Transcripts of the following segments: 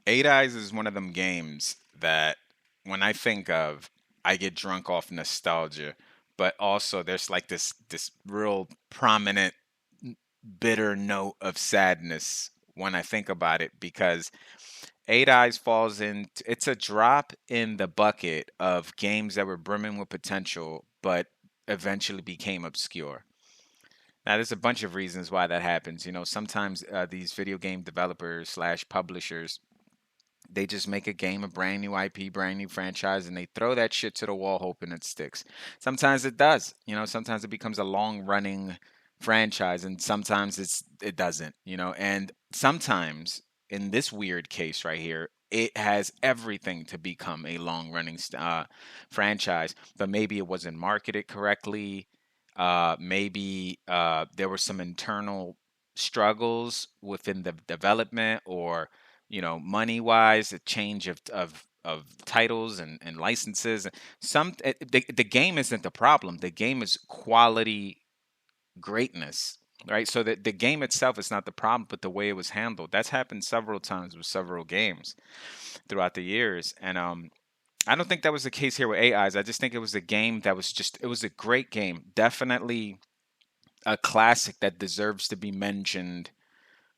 Eight Eyes is one of them games that when I think of, I get drunk off nostalgia, but also there's like this real prominent bitter note of sadness when I think about it because Eight Eyes falls in. It's a drop in the bucket of games that were brimming with potential, but eventually became obscure. Now, there's a bunch of reasons why that happens. Sometimes these video game developers slash publishers, they just make a game, a brand new IP, brand new franchise, and they throw that shit to the wall hoping it sticks. Sometimes it does. Sometimes it becomes a long running franchise, and sometimes it doesn't. And sometimes in this weird case right here, it has everything to become a long running franchise, but maybe it wasn't marketed correctly. Maybe there were some internal struggles within the development, or money wise, a change of titles and licenses. The game isn't the problem. The game is quality greatness, right? So the game itself is not the problem, but the way it was handled. That's happened several times with several games throughout the years. And I don't think that was the case here with AIs. I just think it was a game that was just, it was a great game. Definitely a classic that deserves to be mentioned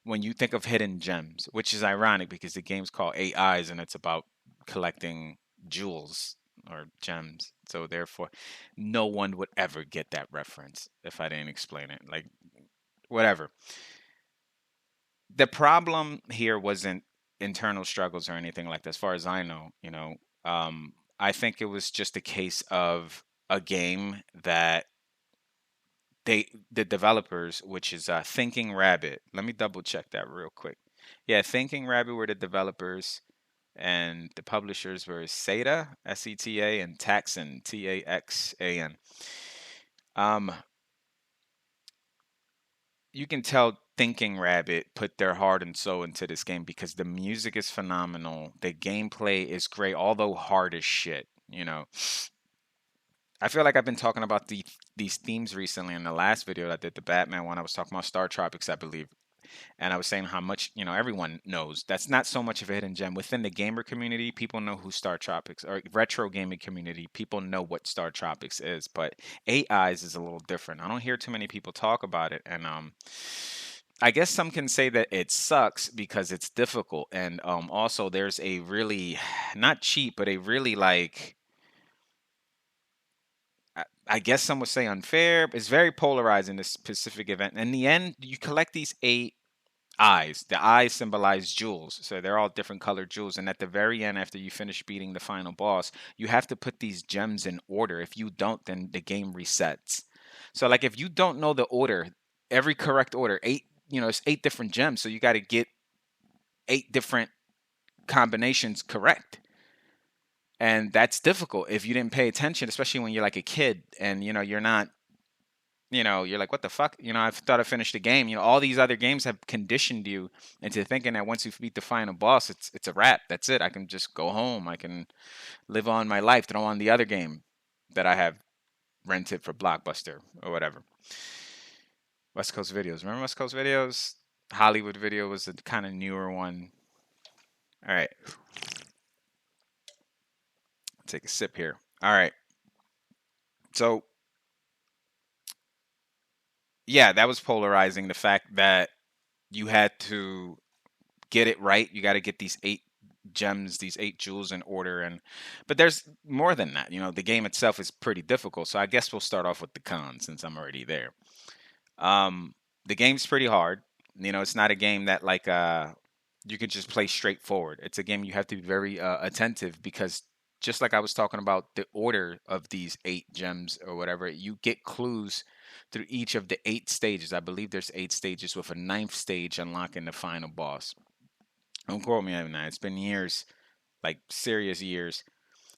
when you think of hidden gems, which is ironic because the game's called Eight Eyes and it's about collecting jewels or gems. So therefore, no one would ever get that reference if I didn't explain it. Like, whatever. The problem here wasn't internal struggles or anything like that. As far as I know, I think it was just a case of a game that the developers, which is Thinking Rabbit. Let me double check that real quick. Yeah, Thinking Rabbit were the developers, and the publishers were Seta, SETA, and Taxan, TAXAN. Um, you can tell Thinking Rabbit put their heart and soul into this game because the music is phenomenal, the gameplay is great, although hard as shit. I feel like I've been talking about these themes recently. In the last video that I did, the Batman one, I was talking about Star Tropics, I believe. And I was saying how much, everyone knows. That's not so much of a hidden gem. Within the gamer community, people know who Star Tropics, or retro gaming community, people know what Star Tropics is. But Eight Eyes is a little different. I don't hear too many people talk about it. And I guess some can say that it sucks because it's difficult. And also there's a really, not cheap, but a really like, I guess some would say unfair. It's very polarizing, this specific event. In the end, you collect these eight eyes. The eyes symbolize jewels. So they're all different colored jewels. And at the very end, after you finish beating the final boss, you have to put these gems in order. If you don't, then the game resets. So like if you don't know the order, every correct order, it's eight different gems. So you got to get eight different combinations correct. And that's difficult if you didn't pay attention, especially when you're like a kid and you're not, you're like, what the fuck? I thought I finished the game. All these other games have conditioned you into thinking that once you beat the final boss, it's a wrap. That's it. I can just go home. I can live on my life. Throw on the other game that I have rented for Blockbuster or whatever. West Coast Videos. Remember West Coast Videos? Hollywood Video was a kind of newer one. All right. Take a sip here. All right. So, yeah, that was polarizing. The fact that you had to get it right. You got to get these eight gems, these eight jewels in order. But there's more than that. The game itself is pretty difficult. So I guess we'll start off with the cons since I'm already there. Um, the game's pretty hard. It's not a game that like you can just play straightforward. It's a game you have to be very attentive because just like I was talking about the order of these eight gems or whatever, you get clues through each of the eight stages. I believe there's eight stages with a ninth stage unlocking the final boss. Don't quote me on that. It's been years, like serious years,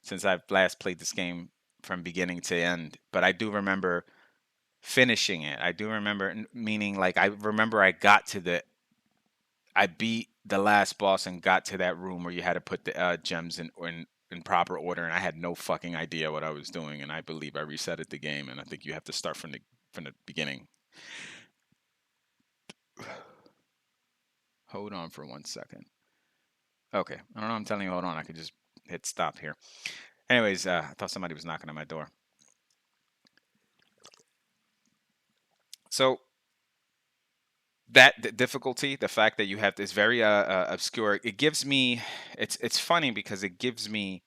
since I've last played this game from beginning to end. But I do remember finishing it. I do remember, meaning like I remember I beat the last boss and got to that room where you had to put the gems in proper order, and I had no fucking idea what I was doing. And I believe I resetted the game, and I think you have to start from the beginning. Hold on for 1 second. Okay. I don't know. I'm telling you. Hold on. I could just hit stop here. Anyways, I thought somebody was knocking on my door. So that difficulty, the fact that you have this very obscure, it gives me. It's funny because it gives me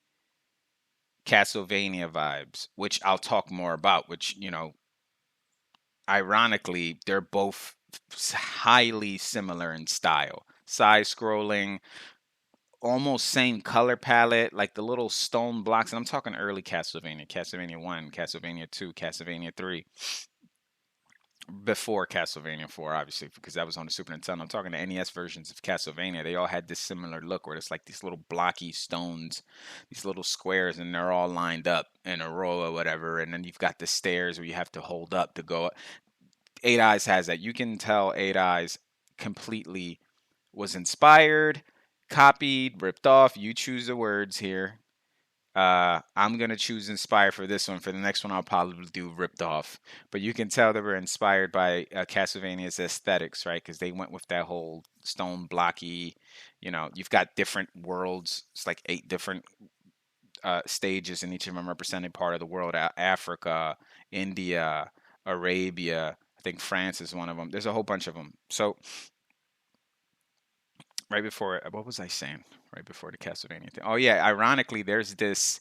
Castlevania vibes, which I'll talk more about. Which ironically, they're both highly similar in style. Side scrolling, almost same color palette, like the little stone blocks. And I'm talking early Castlevania, Castlevania 1, Castlevania 2, Castlevania 3, before Castlevania 4, obviously, because that was on the Super Nintendo. I'm talking the NES versions of Castlevania. They all had this similar look where it's like these little blocky stones, these little squares, and they're all lined up in a row or whatever. And then you've got the stairs where you have to hold up to go. Eight Eyes has that. You can tell Eight Eyes completely was inspired, copied, ripped off. You choose the words here. I'm gonna choose inspired for this one. For the next one, I'll probably do ripped off. But you can tell they were inspired by Castlevania's aesthetics, right? Because they went with that whole stone blocky. You've got different worlds. It's like 8 different stages, and each of them representing part of the world. Africa, India, Arabia. I think France is one of them. There's a whole bunch of them. So right before, what was I saying? Right before the Castlevania thing. Oh yeah, ironically, there's this.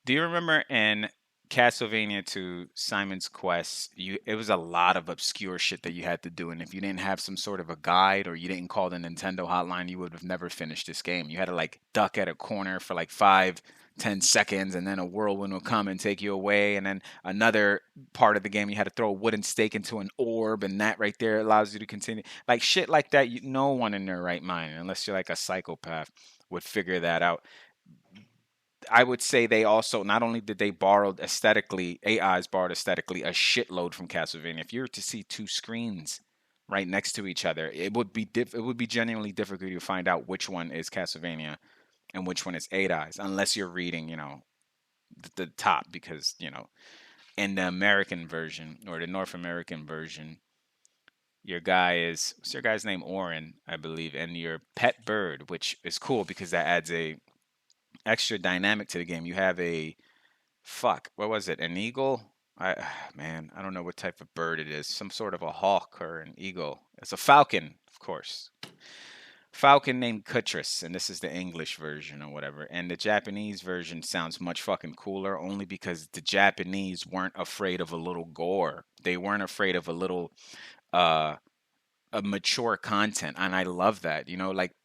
Do you remember in Castlevania 2 Simon's Quest, it was a lot of obscure shit that you had to do, and if you didn't have some sort of a guide or you didn't call the Nintendo hotline, you would have never finished this game. You had to like duck at a corner for like 5, 10 seconds, and then a whirlwind will come and take you away, and then another part of the game you had to throw a wooden stake into an orb, and that right there allows you to continue. Like shit like that, no one in their right mind, unless you're like a psychopath, would figure that out. I would say they also not only did they borrowed aesthetically, AIs borrowed aesthetically a shitload from Castlevania. If you were to see two screens right next to each other, it would be genuinely difficult to find out which one is Castlevania and which one is Eight Eyes, unless you're reading, the top, because in the American version or the North American version, your guy is what's your guy's name? Orin, I believe, and your pet bird, which is cool because that adds a extra dynamic to the game. You have a fuck, what was it? An eagle? I Man, I don't know what type of bird it is. Some sort of a hawk or an eagle. It's a falcon, of course. Falcon named Cutris, and this is the English version or whatever. And the Japanese version sounds much fucking cooler, only because the Japanese weren't afraid of a little gore. They weren't afraid of a little uh a mature content, and I love that. Like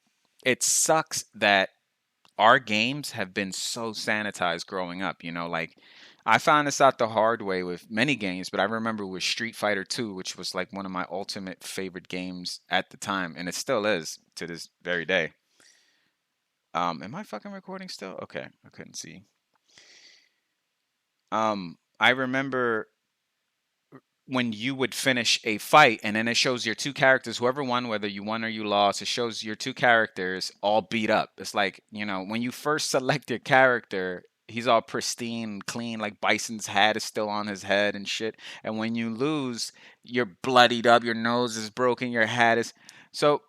it sucks that our games have been so sanitized growing up. Like I found this out the hard way with many games, but I remember with Street Fighter 2, which was like one of my ultimate favorite games at the time, and it still is to this very day. Am I fucking recording still? Okay, I couldn't see. I remember when you would finish a fight and then it shows your two characters, whoever won, whether you won or you lost, it shows your two characters all beat up. It's like, when you first select your character, he's all pristine, clean, like Bison's hat is still on his head and shit. And when you lose, you're bloodied up, your nose is broken, your hat is. So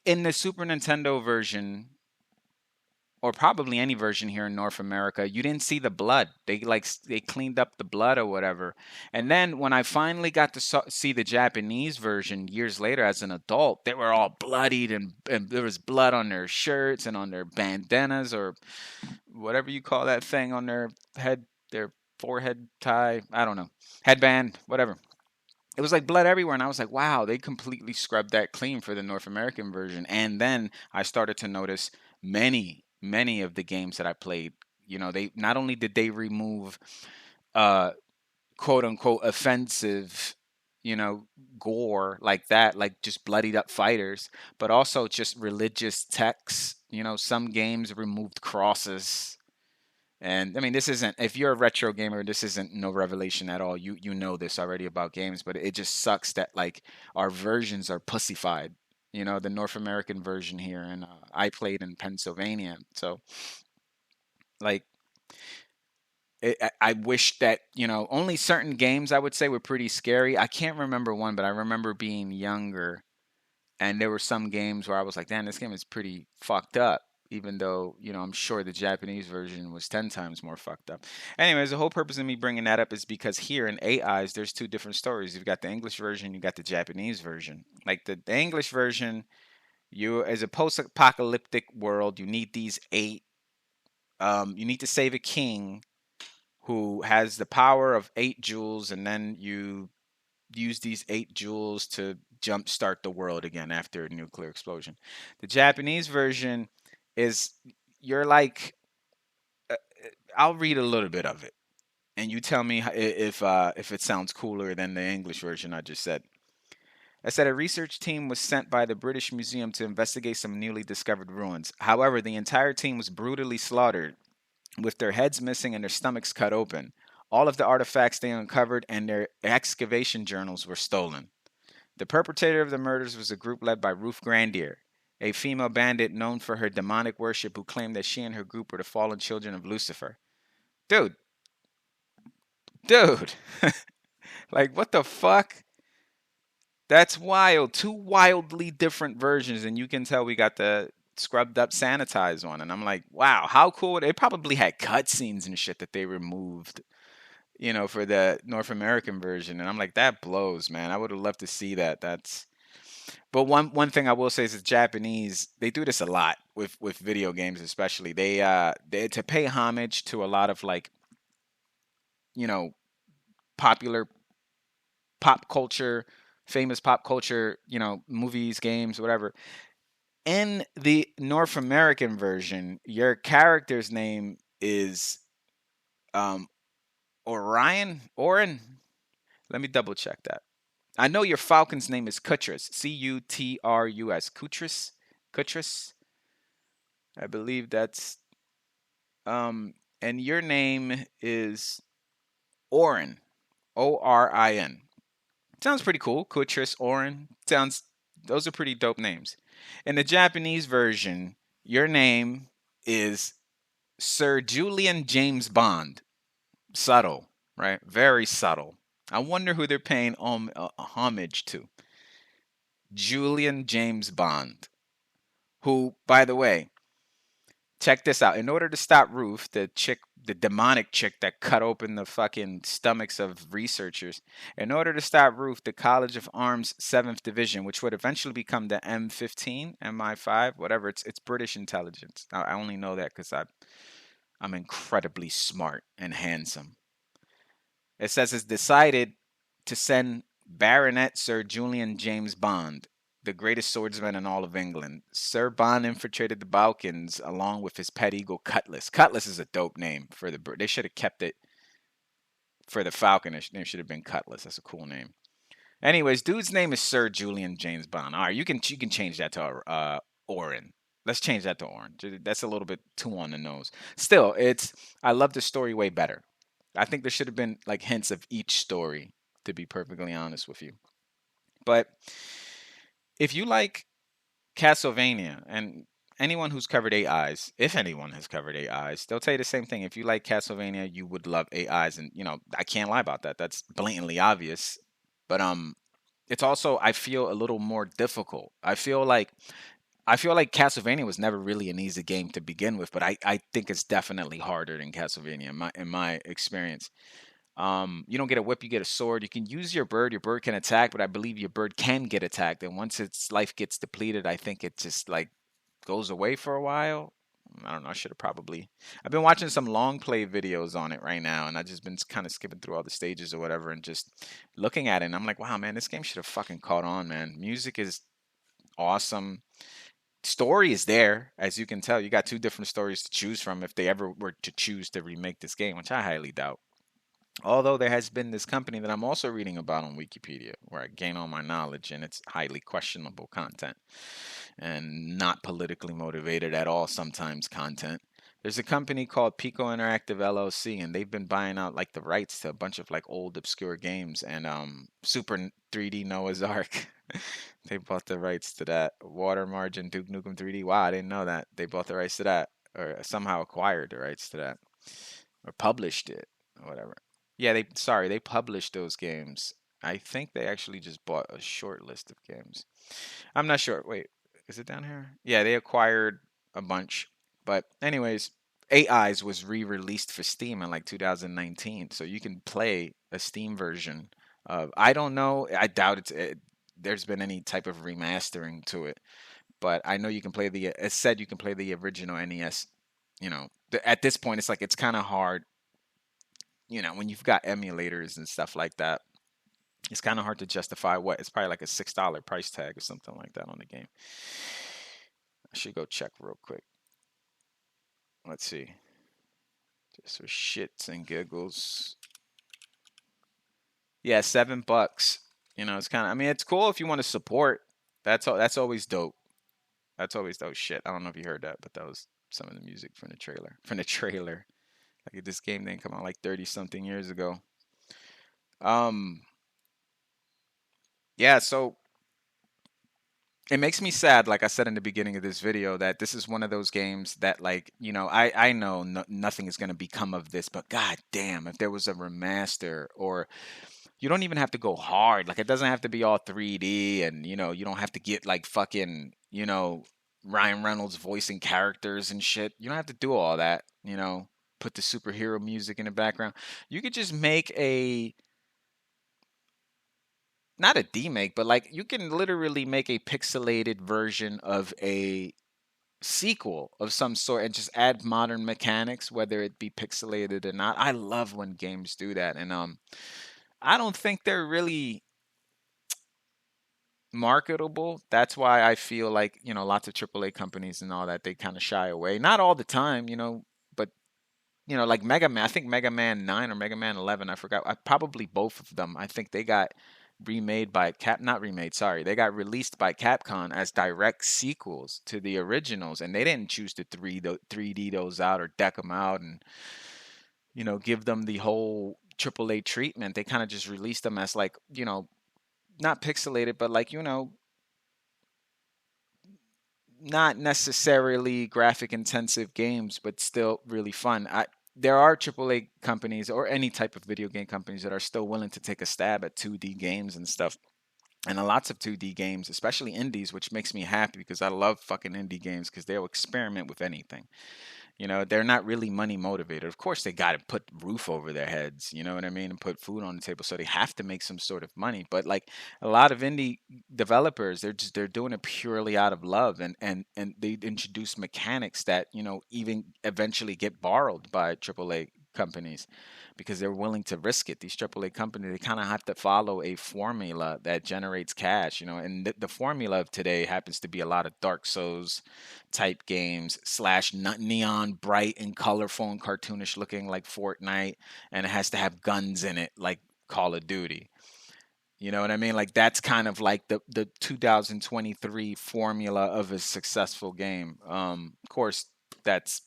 in the Super Nintendo version, or probably any version here in North America, you didn't see the blood. They cleaned up the blood or whatever. And then when I finally got to see the Japanese version years later as an adult, they were all bloodied and there was blood on their shirts and on their bandanas or whatever you call that thing on their head, their forehead tie. I don't know, headband, whatever. It was like blood everywhere, and I was like, wow, they completely scrubbed that clean for the North American version. And then I started to notice many of the games that I played, they not only did they remove uh quote unquote offensive, you know, gore like that, like just bloodied up fighters, but also just religious texts. Some games removed crosses. And I mean, this isn't, if you're a retro gamer, this isn't no revelation at all. You know this already about games, but it just sucks that like our versions are pussified. The North American version here, and I played in Pennsylvania, so like I wish that only certain games I would say were pretty scary. I can't remember one, but I remember being younger And there were some games where I was like, damn, this game is pretty fucked up. Even though, I'm sure the Japanese version was 10 times more fucked up. Anyways, the whole purpose of me bringing that up is because here in AIs, there's two different stories. You've got the English version, you got the Japanese version. Like the English version, you as a post-apocalyptic world, you need these eight. You need to save a king who has the power of 8 jewels, and then you use these 8 jewels to jumpstart the world again after a nuclear explosion. The Japanese version is you're like, uh, I'll read a little bit of it, and you tell me if it sounds cooler than the English version I just said. I said a research team was sent by the British Museum to investigate some newly discovered ruins. However, the entire team was brutally slaughtered, with their heads missing and their stomachs cut open. All of the artifacts they uncovered and their excavation journals were stolen. The perpetrator of the murders was a group led by Ruth Grandier, a female bandit known for her demonic worship who claimed that she and her group were the fallen children of Lucifer. Dude, dude, like what the fuck? That's wild. Two wildly different versions, and you can tell we got the scrubbed up sanitized one. And I'm like, wow, how cool. They probably had cutscenes and shit that they removed, for the North American version. And I'm like, that blows, man. I would have loved to see that. But one thing I will say is the Japanese, they do this a lot with video games, especially. They to pay homage to a lot of like, you know, popular pop culture, famous pop culture, movies, games, whatever. In the North American version, your character's name is um Orin. Let me double check that. I know your Falcon's name is Cutrus. Cutrus. Cutrus. Cutrus. I believe that's and your name is Orin. Orin. Sounds pretty cool. Cutrus, Orin. Those are pretty dope names. In the Japanese version, your name is Sir Julian James Bond. Subtle, right? Very subtle. I wonder who they're paying homage to. Julian James Bond. Who, by the way, check this out. In order to stop Ruth, the demonic chick that cut open the fucking stomachs of researchers, in order to stop Ruth, the College of Arms 7th Division, which would eventually become the M15, MI5, whatever, it's British intelligence. I only know that because I'm incredibly smart and handsome. It says it's decided to send Baronet Sir Julian James Bond, the greatest swordsman in all of England. Sir Bond infiltrated the Balkans along with his pet eagle Cutlass. Cutlass is a dope name for the bird. They should have kept it for the Falcon. His name should have been Cutlass. That's a cool name. Anyways, dude's name is Sir Julian James Bond. All right, you can change that to Orin. Let's change that to Orin. That's a little bit too on the nose. Still, I love the story way better. I think there should have been like hints of each story, to be perfectly honest with you. But if you like Castlevania, and anyone who's covered AIs, if anyone has covered AIs, they'll tell you the same thing. If you like Castlevania, you would love AIs, and I can't lie about that. That's blatantly obvious. But it's also, I feel, a little more difficult. I feel like Castlevania was never really an easy game to begin with, but I think it's definitely harder than Castlevania in my experience. You don't get a whip, you get a sword. You can use your bird. Your bird can attack, but I believe your bird can get attacked. And once its life gets depleted, I think it just like goes away for a while. I don't know. I should have probably. I've been watching some long play videos on it right now, and I've just been kind of skipping through all the stages or whatever, and just looking at it. And I'm like, wow, man, this game should have fucking caught on, man. Music is awesome. Story is there, as you can tell. You got two different stories to choose from if they ever were to choose to remake this game, which I highly doubt. Although there has been this company that I'm also reading about on Wikipedia where I gain all my knowledge, and it's highly questionable content and not politically motivated at all sometimes content. There's a company called Pico Interactive LLC, and they've been buying out like the rights to a bunch of like old obscure games, and Super 3D Noah's Ark. They bought the rights to that. Water Margin Duke Nukem 3D. Wow, I didn't know that. They bought the rights to that, or somehow acquired the rights to that, or published it, or whatever. Yeah, they published those games. I think they actually just bought a short list of games. I'm not sure. Wait, is it down here? Yeah, they acquired a bunch. But anyways, Eight Eyes was re-released for Steam in like 2019, so you can play a Steam version of. I don't know. I doubt there's been any type of remastering to it, but I know you can play the. It said you can play the original NES. At this point, it's like it's kind of hard. When you've got emulators and stuff like that, it's kind of hard to justify what it's probably like a $6 price tag or something like that on the game. I should go check real quick. Let's see. Just for shits and giggles. Yeah, $7. It's kind of. I mean, it's cool if you want to support. That's always dope. That's always dope. Shit, I don't know if you heard that, but that was some of the music from the trailer. From the trailer, like this game didn't come out like 30 something years ago. Um, yeah. So it makes me sad, like I said in the beginning of this video, that this is one of those games that, like, I know nothing is going to become of this, but god damn, if there was a remaster, or you don't even have to go hard. Like, it doesn't have to be all 3D, and, you don't have to get, like, fucking, Ryan Reynolds voicing characters and shit. You don't have to do all that, put the superhero music in the background. You could just make not a demake, but like you can literally make a pixelated version of a sequel of some sort and just add modern mechanics, whether it be pixelated or not. I love when games do that, and I don't think they're really marketable. That's why I feel like lots of AAA companies and all that, they kind of shy away. Not all the time, but like Mega Man. I think Mega Man 9 or Mega Man 11. I forgot. Probably both of them. I think they got remade by not remade, sorry. They got released by Capcom as direct sequels to the originals, and they didn't choose to 3D those out or deck them out and give them the whole AAA treatment. They kind of just released them as like, not pixelated, but like, not necessarily graphic intensive games, but still really fun. There are AAA companies or any type of video game companies that are still willing to take a stab at 2D games and stuff. And lots of 2D games, especially indies, which makes me happy because I love fucking indie games because they'll experiment with anything. They're not really money motivated. Of course, they got to put roof over their heads, you know what I mean, and put food on the table, so they have to make some sort of money. But like a lot of indie developers, they're doing it purely out of love, and they introduce mechanics that even eventually get borrowed by AAA companies because they're willing to risk it. These AAA companies, they kind of have to follow a formula that generates cash, and the formula of today happens to be a lot of Dark Souls type games slash neon bright and colorful and cartoonish looking like Fortnite, and it has to have guns in it like Call of Duty. You know what I mean? Like that's kind of like the 2023 formula of a successful game. Of course, that's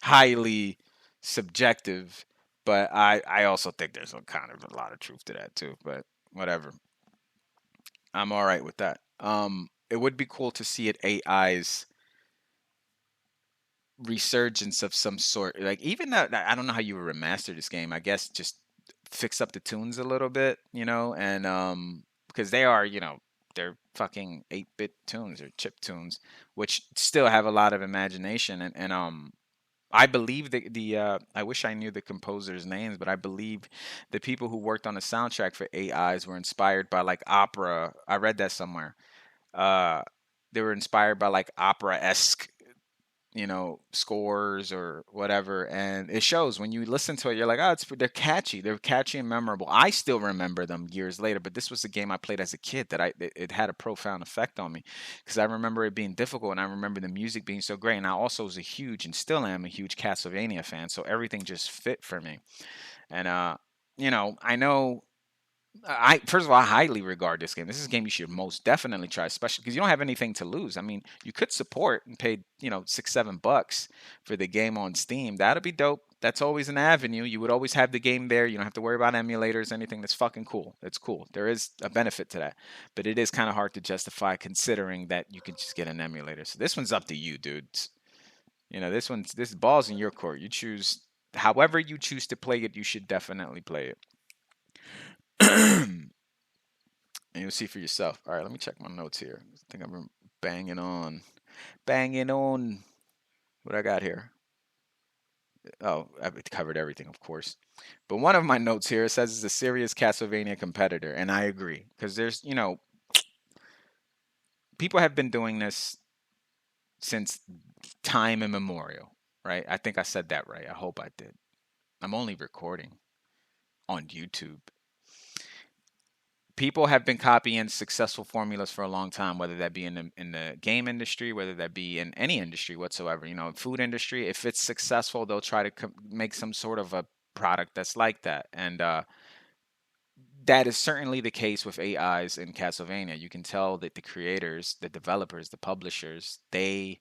highly subjective, but I also think there's a kind of a lot of truth to that too. But whatever, I'm all right with that. It would be cool to see it AI's resurgence of some sort. Like even that, I don't know how you would remaster this game. I guess just fix up the tunes a little bit, and because they are, they're fucking 8-bit tunes or chip tunes, which still have a lot of imagination, and I believe the I wish I knew the composers' names, but I believe the people who worked on the soundtrack for Eight Eyes were inspired by like opera. I read that somewhere. Uh, they were inspired by like opera esque scores or whatever, and it shows when you listen to it. You're like, oh, they're catchy and memorable. I still remember them years later, but this was a game I played as a kid that it had a profound effect on me because I remember it being difficult, and I remember the music being so great, and I also was a huge and still am a huge Castlevania fan, so everything just fit for me. And I know I first of all, I highly regard this game. This is a game you should most definitely try, especially because you don't have anything to lose. I mean, you could support and pay, $6-7 for the game on Steam. That'd be dope. That's always an avenue. You would always have the game there. You don't have to worry about emulators, anything. That's fucking cool. That's cool. There is a benefit to that, but it is kind of hard to justify considering that you can just get an emulator. So this one's up to you, dudes. This ball's in your court. You choose however you choose to play it. You should definitely play it. And you'll see for yourself. All right, let me check my notes here. I think I'm banging on, banging on what I got here. Oh, I've covered everything, of course. But one of my notes here says it's a serious Castlevania competitor, and I agree because there's, people have been doing this since time immemorial, right? I think I said that right. I hope I did. I'm only recording on YouTube. People have been copying successful formulas for a long time, whether that be in the game industry, whether that be in any industry whatsoever. Food industry. If it's successful, they'll try to make some sort of a product that's like that, and that is certainly the case with AIs in Castlevania. You can tell that the creators, the developers, the publishers, they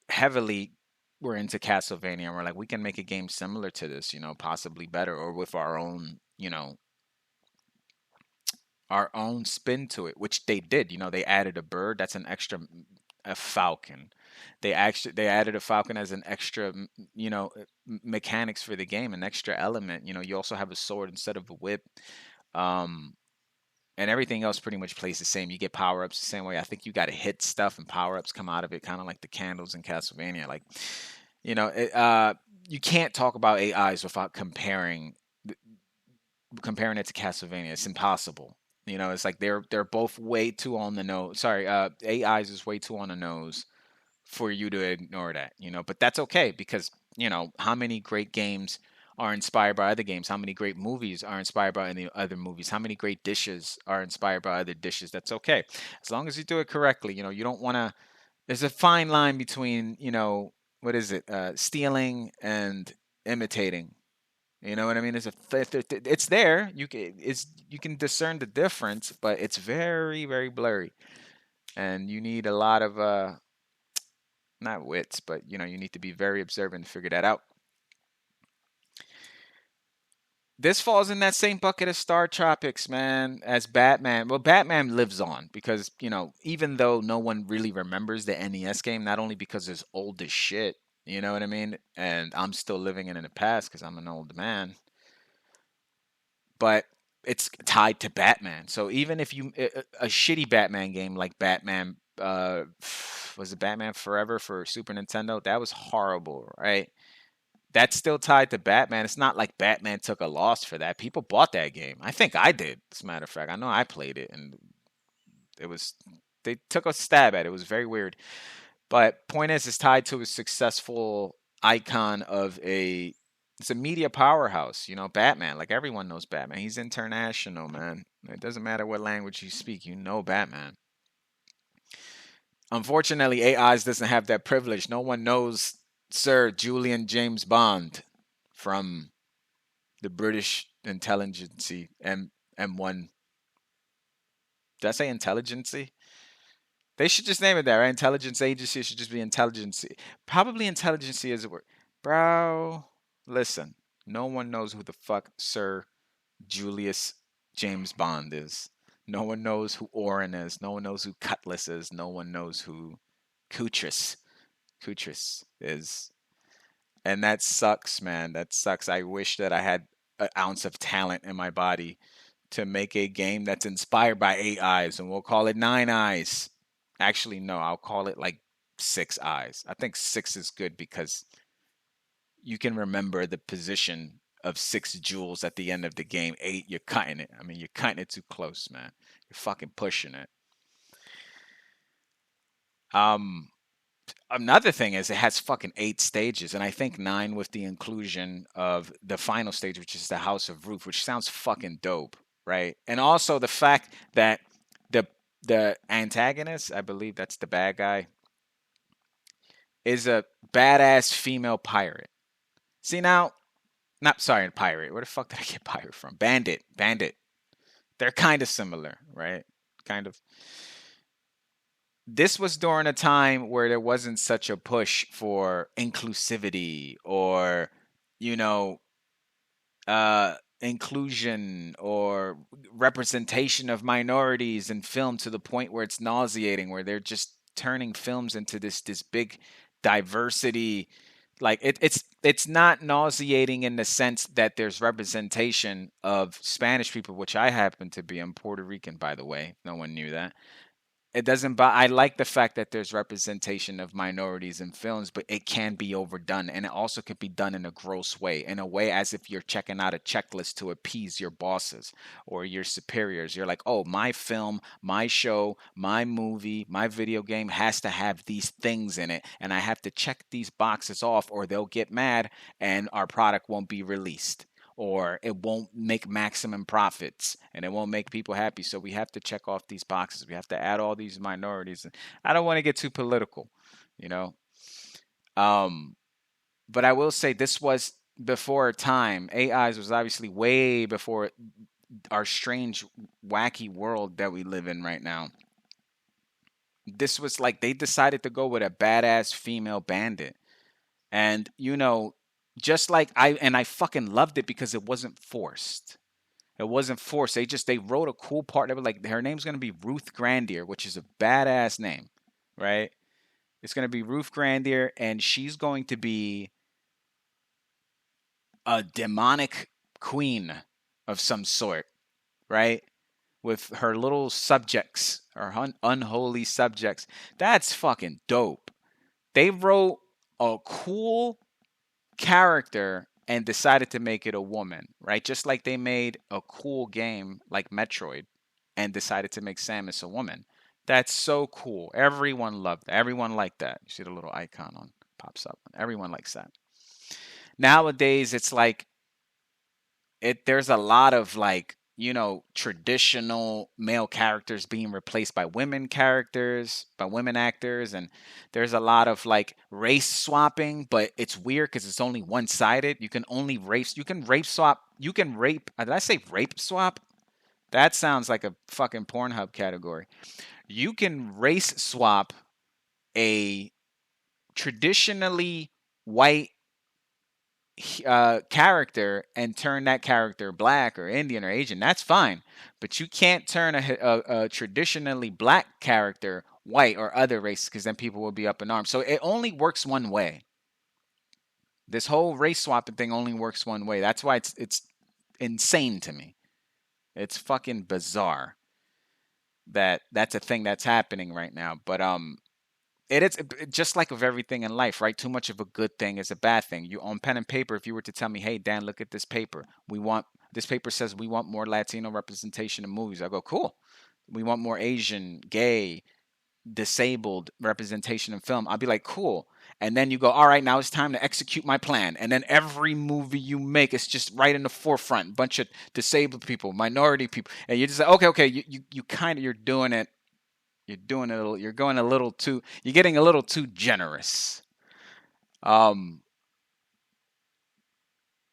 heavily were into Castlevania and we're like, we can make a game similar to this, possibly better or with our own spin to it, which they did. They added a bird. That's an extra, a falcon. They added a falcon as an extra, mechanics for the game, an extra element. You also have a sword instead of a whip. Um, and everything else pretty much plays the same. You get power ups the same way. I think you got to hit stuff and power ups come out of it, kind of like the candles in Castlevania. Like, you can't talk about AIs without comparing it to Castlevania. It's impossible. It's like they're both way too on the nose. Sorry, AIs is way too on the nose for you to ignore that. But that's okay because how many great games are inspired by other games? How many great movies are inspired by any other movies? How many great dishes are inspired by other dishes? That's okay, as long as you do it correctly. You don't want to. There's a fine line between what is it, stealing and imitating. You know what I mean? It's there. You can discern the difference, but it's very very blurry, and you need a lot of not wits, but you need to be very observant to figure that out. This falls in that same bucket as Star Tropics, man, as Batman. Well, Batman lives on because, even though no one really remembers the NES game, not only because it's old as shit, you know what I mean? And I'm still living in the past because I'm an old man, but it's tied to Batman. So even if a shitty Batman game like Batman, was it Batman Forever for Super Nintendo? That was horrible, right? That's still tied to Batman. It's not like Batman took a loss for that. People bought that game. I think I did, as a matter of fact. I know I played it, and it was they took a stab at it. It was very weird. But point is, it's tied to a successful icon of a. It's a media powerhouse, Batman. Like everyone knows Batman. He's international, man. It doesn't matter what language you speak, Batman. Unfortunately, AIs doesn't have that privilege. No one knows Sir Julian James Bond from the British intelligence M1. Did I say intelligence? They should just name it that, right? Intelligence agency should just be intelligence. Probably intelligence is a word. Bro, listen. No one knows who the fuck Sir Julius James Bond is. No one knows who Orin is. No one knows who Cutlass is. No one knows who Kutris is. And that sucks, man. That sucks. I wish that I had an ounce of talent in my body to make a game that's inspired by 8 eyes, and we'll call it 9 eyes. Actually, no, I'll call it like 6 eyes. I think six is good because you can remember the position of 6 jewels at the end of the game. 8, you're cutting it. I mean, you're cutting it too close, man. You're fucking pushing it. Another thing is it has fucking 8 stages, and I think 9 with the inclusion of the final stage, which is the House of Roof, which sounds fucking dope, right? And also the fact that the the antagonist, I believe that's the bad guy, is a badass female pirate. See now, not sorry, pirate. Where the fuck did I get pirate from? Bandit. They're kind of similar, right? Kind of. This was during a time where there wasn't such a push for inclusivity or, you know, inclusion or representation of minorities in film to the point where it's nauseating, where they're just turning films into this big diversity Like it's not nauseating in the sense that there's representation of Spanish people, which I happen to be. I'm Puerto Rican, by the way. No one knew that. It doesn't I like the fact that there's representation of minorities in films, but it can be overdone, and it also can be done in a gross way, in a way as if you're checking out a checklist to appease your bosses or your superiors. You're like, oh, my film, my show, my movie, my video game has to have these things in it, and I have to check these boxes off or they'll get mad and our product won't be released, or it won't make maximum profits and it won't make people happy. So we have to check off these boxes. We have to add all these minorities. I don't want to get too political, you know. Um, but I will say this was before time. AIs was obviously way before our strange, wacky world that we live in right now. This was like they decided to go with a badass female bandit. And just like I fucking loved it because it wasn't forced. It wasn't forced. They wrote a cool part. They were like, her name's gonna be Ruth Grandier, which is a badass name, right? It's gonna be Ruth Grandier, and she's going to be a demonic queen of some sort, right? With her little subjects, her unholy subjects. That's fucking dope. They wrote a cool character and decided to make it a woman, right? Just like they made a cool game like Metroid and decided to make Samus a woman. That's so cool. Everyone loved that. Everyone liked that. You see the little icon on pops up. Everyone likes that. Nowadays it's like there's a lot of like, traditional male characters being replaced by women characters, by women actors, and there's a lot of like race swapping, but it's weird because it's only one-sided. You can only rape swap, did I say rape swap? That sounds like a fucking Pornhub category. You can race swap a traditionally white character and turn that character black or Indian or Asian. That's fine, but you can't turn a traditionally black character white or other race, because then people will be up in arms. So it only works one way. This whole race swapping thing only works one way. That's why it's insane to me. It's fucking bizarre that that's a thing that's happening right now. But it is just like with everything in life, right? Too much of a good thing is a bad thing. You on pen and paper, if you were to tell me, hey, Dan, look at this paper. This paper says we want more Latino representation in movies. I go, cool. We want more Asian, gay, disabled representation in film. I'll be like, cool. And then you go, all right, now it's time to execute my plan. And then every movie you make is just right in the forefront, bunch of disabled people, minority people. And you're just like, okay, you kind of, you're doing it. You're going a little too, you're getting a little too generous.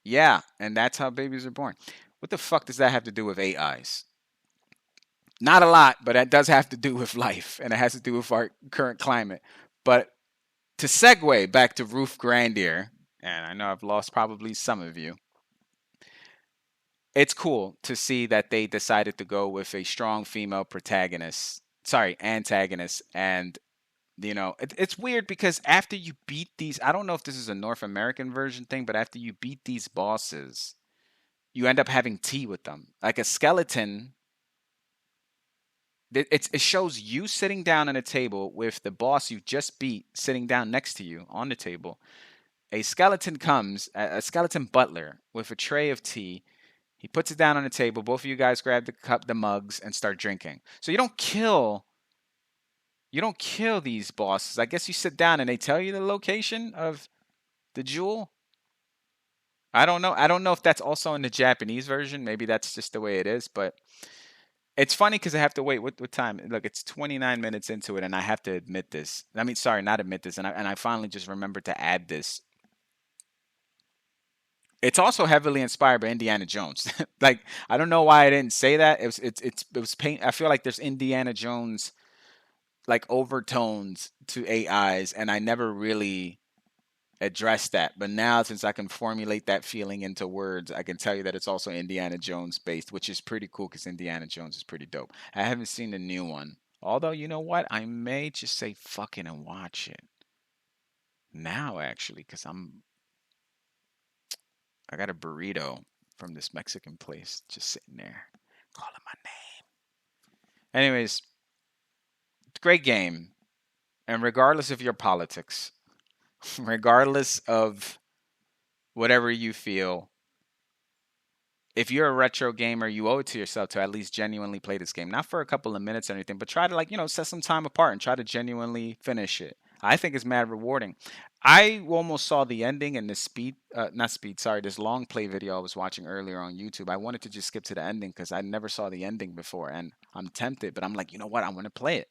Yeah, and that's how babies are born. What the fuck does that have to do with AIs? Not a lot, but that does have to do with life, and it has to do with our current climate. But to segue back to Ruth Grandier, and I know I've lost probably some of you, it's cool to see that they decided to go with a strong female antagonist, and it's weird because after you beat these, I don't know if this is a North American version thing, but after you beat these bosses, you end up having tea with them. Like a skeleton, it shows you sitting down at a table with the boss you just beat sitting down next to you on the table. A skeleton comes, a skeleton butler with a tray of tea. He puts it down on the table. Both of you guys grab the cup, the mugs, and start drinking. So you don't kill these bosses. I guess you sit down and they tell you the location of the jewel. I don't know. I don't know if that's also in the Japanese version. Maybe that's just the way it is. But it's funny because I have to wait. What time? Look, it's 29 minutes into it, and I have to admit this. I mean, sorry, not admit this. And I finally just remembered to add this. It's also heavily inspired by Indiana Jones. Like, I don't know why I didn't say that. It was paint. I feel like there's Indiana Jones like overtones to AIs, and I never really addressed that. But now, since I can formulate that feeling into words, I can tell you that it's also Indiana Jones based, which is pretty cool because Indiana Jones is pretty dope. I haven't seen the new one, although you know what, I may just say fucking and watch it. now actually because I got a burrito from this Mexican place just sitting there calling my name. Anyways, great game. And regardless of your politics, regardless of whatever you feel, if you're a retro gamer, you owe it to yourself to at least genuinely play this game. Not for a couple of minutes or anything, but try to, like, set some time apart and try to genuinely finish it. I think it's mad rewarding. I almost saw the ending in this not speed, sorry, this long play video I was watching earlier on YouTube. I wanted to just skip to the ending because I never saw the ending before, and I'm tempted, but I'm like, you know what? I want to play it.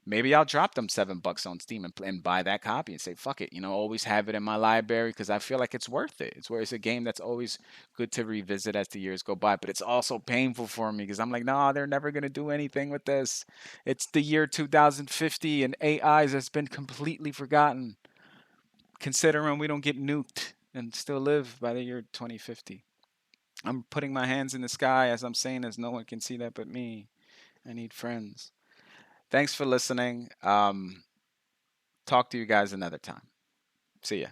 Maybe I'll drop them $7 on Steam and buy that copy and say fuck it, always have it in my library because I feel like it's worth it. It's a game that's always good to revisit as the years go by, but it's also painful for me because I'm like, nah, they're never gonna do anything with this. It's the year 2050 and AIs has been completely forgotten, considering we don't get nuked and still live by the year 2050. I'm putting my hands in the sky as I'm saying, as no one can see that but me. I need friends. Thanks for listening. Talk to you guys another time. See ya.